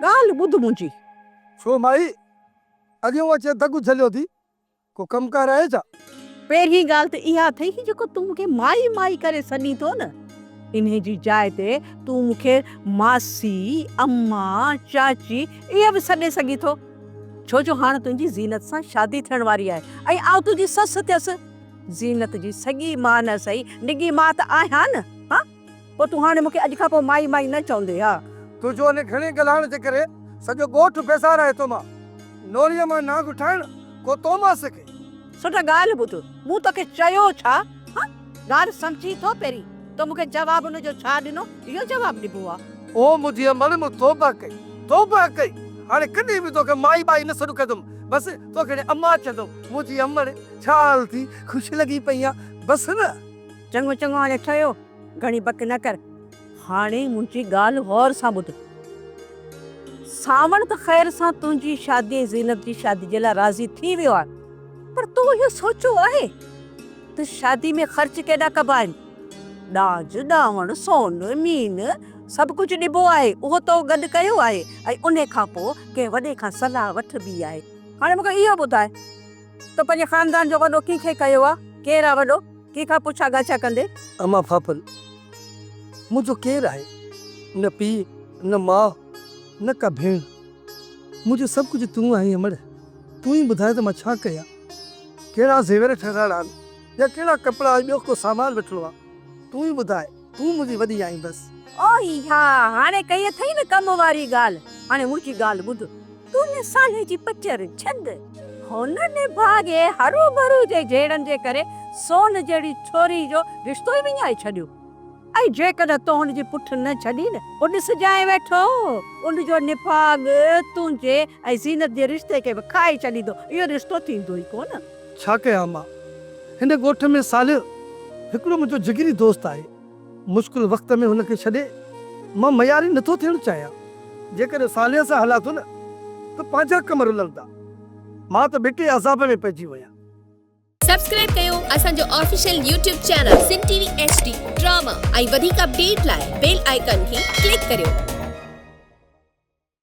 ॻाल्हि ॿुध मुंहिंजी। छो माई अॻियों अचे दगु झलियो थी को कमकार आहे छा? पहिरीं ॻाल्हि त इहा अथई कि जेको तूं मूंखे माई माई करे सॾी थो न, इन जी जाइ ते तूं मूंखे मासी, अम्मा, चाची इहे बि सॾे सघी थो। छो जो हाणे तुंहिंजी ज़ीनत सां शादी थियण वारी आहे ऐं आउं तुंहिंजी ससु थियसि। ज़ीनत जी सॻी मां न सही, निगी मां त आहियां न। हा, पोइ तूं हाणे मूंखे अॼु खां पोइ माई माई न चवंदे। हा, तुंहिंजो अने घणे ॻाल्हाइण जे करे सॼो ॻोठु बेसाराए थो मां। नोरीअ मां नाग ठाहिण को तो मां सिखे। सुठा ॻाल्हि ॿुध, मूं तोखे चयो छा? हा, ॻाल्हि सम्झी थो पहिरीं? तो मूंखे जवाबु हुनजो छा ॾिनो, इहो जवाबु ॾिबो आहे? ओ मुंहिंजी अमल मूं तौबा कई। हाणे कॾहिं बि तोखे माई बाई न सॾु कंदुमि। बसि तोखे अम्मा चवंदुमि। मुंहिंजी अमल छा हाल थी, ख़ुशि लॻी पई आहे, बसि न। चङो चङो, हाणे ठहियो, घणी बक न कर। हाणे मुंहिंजी ॻाल्हि गौर सां ॿुध। सावण त ख़ैर सां तुंहिंजी शादी, ज़ीनत जी शादी जे लाइ राज़ी थी वियो आहे, पर तूं इहो सोचियो आहे त शादी में ख़र्च केॾा कबा आहिनि? ॾाज, ॾावण, सोन, मीन सभु कुझु ॾिबो आहे, उहो तो गॾु कयो आहे ऐं उन खां पोइ कंहिं वॾे खां सलाह वठ बि आहे। हाणे मूंखे इहो ॿुधाए, तो पंहिंजे ख़ानदान जो वॾो कंहिंखे कयो आहे? केरु आहे वॾो? कंहिंखां पुछा ॻाछा कंदे? अम्मा फाफल, मुंहिंजो केरु आहे? न पीउ, न माउ, न का भेण। मुंहिंजो सभु कुझु तूं आहीं अमड़। तूं ई ॿुधाए त मां छा कयां? कहिड़ा ज़ेवर ठहिराइणा आहिनि या कहिड़ा कपिड़ा, ॿियो को सामान वठिणो आहे? तूं ई ॿुधाए, तूं मुंहिंजी वॾी आहीं बसि। ओ हा, हाणे कई अथई न कम वारी ॻाल्हि। हाणे मुंहिंजी ॻाल्हि ॿुध। तूं न साले जी पचर छॾ, हुन निभागे हरू भरू जे जेड़नि जे करे सोन जहिड़ी छोरी जो रिश्तो ई विञाए छॾियो। ऐं जेकॾहिं तो हुनजी पुठ न छॾी न, उहो ॾिसजांइ वेठो, उनजो निभाग तुंहिंजे ऐं ज़ीनत जे रिश्ते खे बि खाई छॾींदो। इहो रिश्तो थींदो ई कोन। छा कयां मां? हिन ॻोठ में सालियो हिकिड़ो मुंहिंजो जिगरी दोस्त आहे। मुश्किल वक़्त में हुनखे छॾे मां मयारी नथो थियणु चाहियां। जेकॾहिं सालिया सां हलां थो न त पंहिंजा कम रुलंदा। मां त बेटे अज़ाब में पइजी विया। सब्सक्राइब कयो असांजो official YouTube channel Singh TV HD drama ऐं वधीक अपडेट लाइ बेल आइकन खे क्लिक करियो।